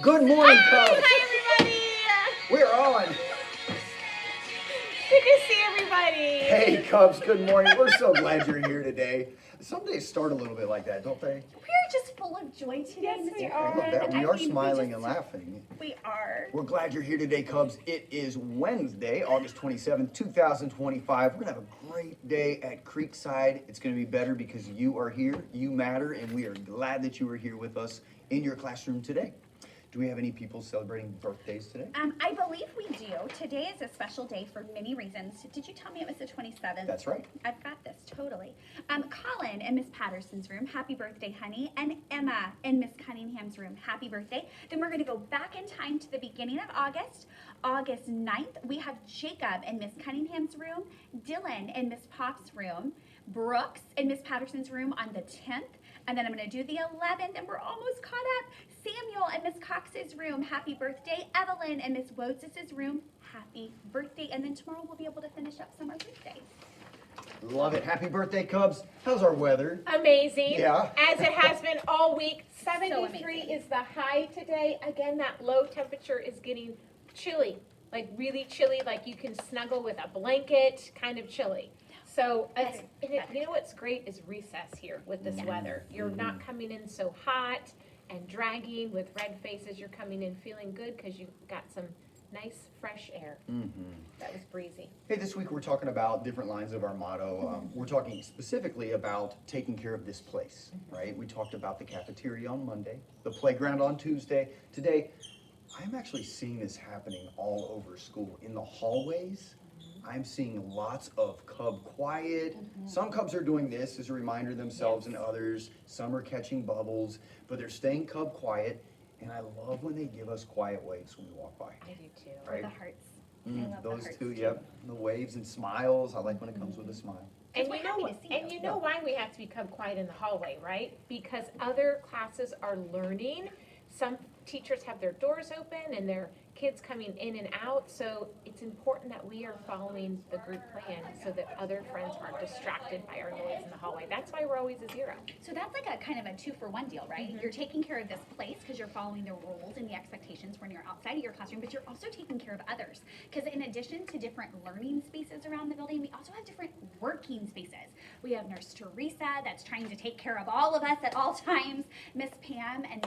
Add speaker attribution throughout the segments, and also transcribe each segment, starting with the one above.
Speaker 1: Good morning, Cubs.
Speaker 2: Hi, everybody.
Speaker 1: We're on.
Speaker 2: Good to see everybody.
Speaker 1: Hey, Cubs, good morning. We're so glad you're here today. Some days start a little bit like that, don't they?
Speaker 3: We're just full of joy today,
Speaker 2: Yes, we
Speaker 3: Mr.
Speaker 2: are.
Speaker 1: I love that. We
Speaker 3: I
Speaker 1: are
Speaker 3: mean,
Speaker 1: smiling and laughing.
Speaker 3: We are.
Speaker 1: We're glad you're here today, Cubs. It is Wednesday, August 27th, 2025. We're going to have a great day at Creekside. It's going to be better because you are here, you matter, and we are glad that you are here with us in your classroom today. Do we have any people celebrating birthdays today?
Speaker 3: I believe we do. Today is a special day for many reasons. Did you tell me it was the 27th?
Speaker 1: That's right.
Speaker 3: I've got this, totally. Colin in Miss Patterson's room, happy birthday, honey. And Emma in Miss Cunningham's room, happy birthday. Then we're going to go back in time to the beginning of August. August 9th, we have Jacob in Miss Cunningham's room, Dylan in Miss Pop's room, Brooks in Miss Patterson's room on the 10th. And then I'm going to do the 11th, and we're almost caught up. Samuel in Miss Cox's room, happy birthday. Evelyn in Miss Wodes's room, happy birthday. And then tomorrow we'll be able to finish up some of our birthdays.
Speaker 1: Love it. Happy birthday, Cubs. How's our weather?
Speaker 2: Amazing.
Speaker 1: Yeah.
Speaker 2: As it has been all week.
Speaker 3: So
Speaker 2: 73
Speaker 3: amazing.
Speaker 2: is the high today. Again, that low temperature is getting chilly, like really chilly, like you can snuggle with a blanket, kind of chilly. So, you know what's great is recess here with this weather. You're not coming in so hot and dragging with red faces. You're coming in feeling good because you got some nice fresh air. That was breezy.
Speaker 1: Hey, this week we're talking about different lines of our motto. We're talking specifically about taking care of this place, right? We talked about the cafeteria on Monday, the playground on Tuesday. Today, I'm actually seeing this happening all over school. In the hallways, I'm seeing lots of Cub quiet. Some Cubs are doing this as a reminder to themselves and others. Some are catching bubbles, but they're staying Cub quiet. And I love when they give us quiet waves when we walk by.
Speaker 2: I do too.
Speaker 1: Right?
Speaker 3: The hearts. I love the
Speaker 1: Those
Speaker 3: hearts
Speaker 1: two,
Speaker 3: too.
Speaker 1: yep. The waves and smiles. I like when it comes with a smile.
Speaker 2: And
Speaker 3: we're
Speaker 2: you know
Speaker 3: happy
Speaker 2: what?
Speaker 3: to see
Speaker 2: And
Speaker 3: you.
Speaker 2: you know why we have to become quiet in the hallway, right? Because other classes are learning. Some teachers have their doors open and their kids coming in and out. So it's important that we are following the group plan so that other friends aren't distracted by our noise in the hallway. That's why we're always a zero.
Speaker 3: So that's like a kind of a 2-for-1 deal, right? You're taking care of this place because you're following the rules and the expectations when you're outside of your classroom, but you're also taking care of others. Because in addition to different learning spaces around the building, we also have different working spaces. We have Nurse Teresa that's trying to take care of all of us at all times. Miss Pam and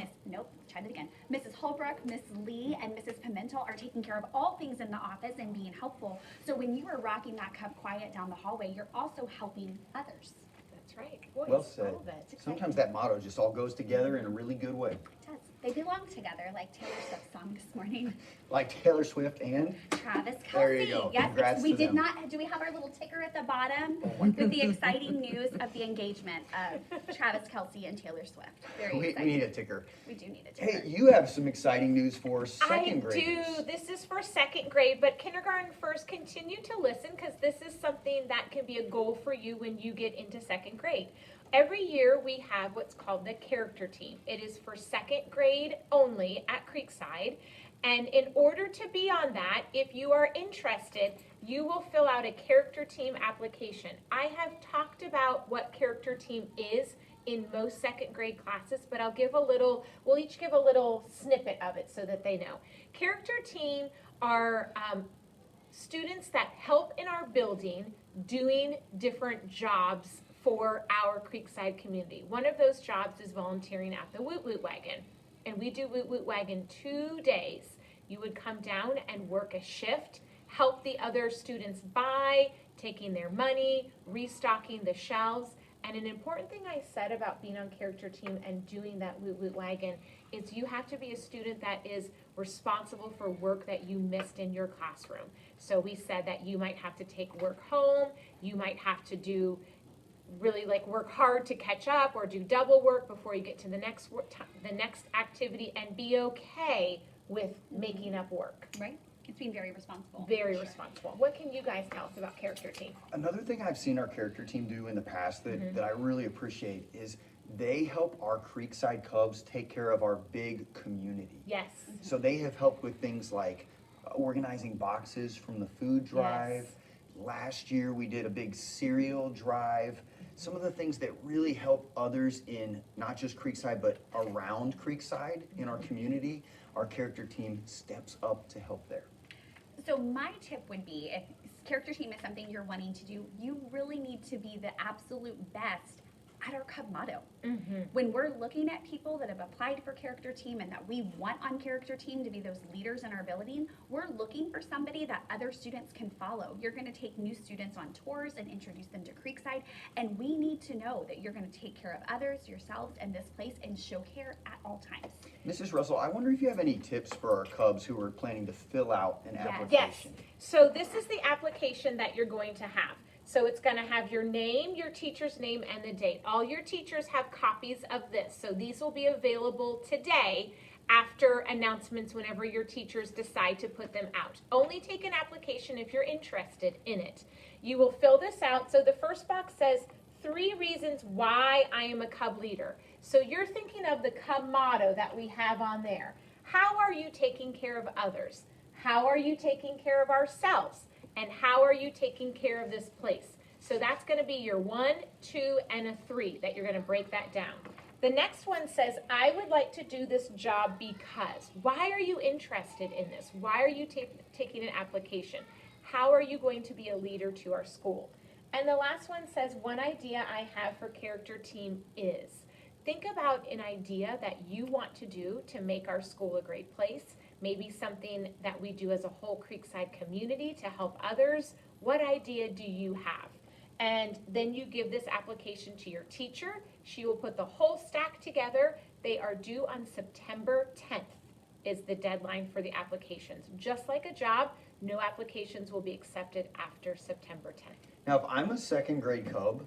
Speaker 3: Mrs. Holbrook, Miss Lee, and Mrs. Pimentel are taking care of all things in the office and being helpful. So when you are rocking that Cub quiet down the hallway, you're also helping others.
Speaker 2: That's right. Boy,
Speaker 1: Well
Speaker 2: it's
Speaker 1: said.
Speaker 2: all of it.
Speaker 1: Sometimes that motto just all goes together in a really good way.
Speaker 3: It does. They belong together, like Taylor Swift's song this morning.
Speaker 1: Like Taylor Swift and
Speaker 3: Travis Kelce.
Speaker 1: There you go.
Speaker 3: Yes,
Speaker 1: Congrats
Speaker 3: we
Speaker 1: to
Speaker 3: did
Speaker 1: them.
Speaker 3: not. Do we have our little ticker at the bottom with the exciting news of the engagement of Travis Kelce and Taylor Swift? Very
Speaker 1: we
Speaker 3: exciting.
Speaker 1: need a ticker.
Speaker 3: We do need a ticker.
Speaker 1: Hey, you have some exciting news for second
Speaker 2: I
Speaker 1: graders.
Speaker 2: do. This is for second grade, but kindergarten first, continue to listen because this is something that can be a goal for you when you get into second grade. Every year we have what's called the character team. It is for second grade only at Creekside. And in order to be on that, if you are interested, you will fill out a character team application. I have talked about what character team is in most second grade classes, but we'll each give a little snippet of it so that they know. Character team are students that help in our building doing different jobs for our Creekside community. One of those jobs is volunteering at the Woot Woot Wagon. And we do Woot Woot Wagon 2 days. You would come down and work a shift, help the other students buy, taking their money, restocking the shelves. And an important thing I said about being on character team and doing that Woot Woot Wagon is you have to be a student that is responsible for work that you missed in your classroom. So we said that you might have to take work home, you might have to do really work hard to catch up or do double work before you get to the next activity and be okay with making up work.
Speaker 3: Right? It's being very responsible.
Speaker 2: Very responsible. What can you guys tell us about character team?
Speaker 1: Another thing I've seen our character team do in the past that I really appreciate is they help our Creekside Cubs take care of our big community.
Speaker 2: Yes.
Speaker 1: So they have helped with things like organizing boxes from the food drive.
Speaker 2: Yes.
Speaker 1: Last year we did a big cereal drive. some of the things that really help others in not just Creekside, but around Creekside in our community, our character team steps up to help there.
Speaker 3: So my tip would be, if character team is something you're wanting to do, you really need to be the absolute best at our Cub motto. When we're looking at people that have applied for character team and that we want on character team to be those leaders in our building, we're looking for somebody that other students can follow. You're going to take new students on tours and introduce them to Creekside, and we need to know that you're going to take care of others, yourselves, and this place, and show care at all times.
Speaker 1: Mrs. Russell, I wonder if you have any tips for our Cubs who are planning to fill out an
Speaker 3: Yes.
Speaker 1: application.
Speaker 2: Yes. So this is the application that you're going to have. So it's going to have your name, your teacher's name, and the date. All your teachers have copies of this. So these will be available today after announcements whenever your teachers decide to put them out. Only take an application if you're interested in it. You will fill this out. So the first box says 3 reasons why I am a Cub leader. So you're thinking of the Cub motto that we have on there. How are you taking care of others? How are you taking care of ourselves? And how are you taking care of this place? So that's going to be your 1, 2, and a 3 that you're going to break that down. The next one says, I would like to do this job because. Why are you interested in this? Why are you taking an application? How are you going to be a leader to our school? And the last one says, one idea I have for character team is. Think about an idea that you want to do to make our school a great place. Maybe something that we do as a whole Creekside community to help others. What idea do you have? And then you give this application to your teacher. She will put the whole stack together. They are due on September 10th is the deadline for the applications. Just like a job, no applications will be accepted after September 10th.
Speaker 1: Now, if I'm a second grade Cub,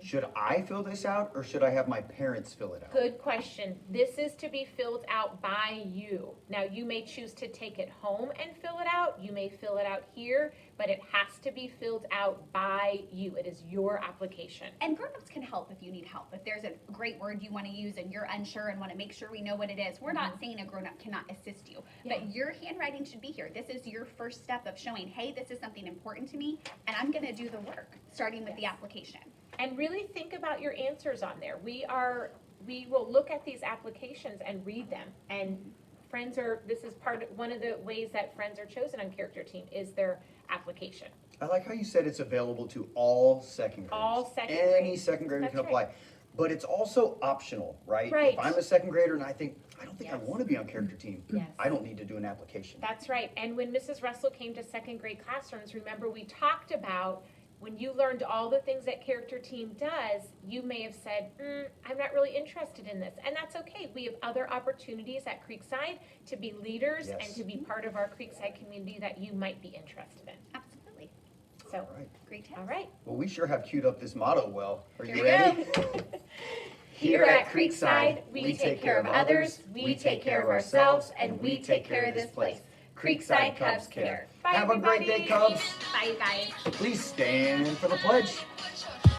Speaker 1: should I fill this out or should I have my parents fill it out?
Speaker 2: Good question. This is to be filled out by you. Now, you may choose to take it home and fill it out. You may fill it out here, but it has to be filled out by you. It is your application.
Speaker 3: And grown-ups can help if you need help. If there's a great word you want to use and you're unsure and want to make sure we know what it is, we're not saying a grown-up cannot assist you. But your handwriting should be here. This is your first step of showing, hey, this is something important to me, and I'm going to do the work, starting with the application.
Speaker 2: And really think about your answers on there. We will look at these applications and read them. And this is one of the ways that friends are chosen on character team is their application.
Speaker 1: I like how you said it's available to all second graders.
Speaker 2: All second
Speaker 1: Any
Speaker 2: grades.
Speaker 1: second grader
Speaker 2: That's
Speaker 1: can apply.
Speaker 2: right.
Speaker 1: But it's also optional, right?
Speaker 2: Right.
Speaker 1: If I'm a second grader and I don't think I
Speaker 2: Yes.
Speaker 1: want to be on character team,
Speaker 2: Yes.
Speaker 1: I don't need to do an application.
Speaker 2: That's right. And when Mrs. Russell came to second grade classrooms, remember we talked about when you learned all the things that character team does, you may have said, I'm not really interested in this. And that's okay. We have other opportunities at Creekside to be leaders and
Speaker 1: Yes.
Speaker 2: to be part of our Creekside community that you might be interested in.
Speaker 3: Absolutely.
Speaker 2: So,
Speaker 1: All right.
Speaker 3: Great tip.
Speaker 2: all right.
Speaker 1: Well, we sure have queued up this motto well. Are
Speaker 2: Here
Speaker 1: you
Speaker 2: we
Speaker 1: ready?
Speaker 2: go. Here at Creekside, we take care of others, we take care of ourselves, and we take care of this place. Creekside Cubs Care. Bye,
Speaker 1: Have a great day,
Speaker 2: everybody.
Speaker 1: Cubs.
Speaker 3: Bye, you guys.
Speaker 1: Please stand for the pledge.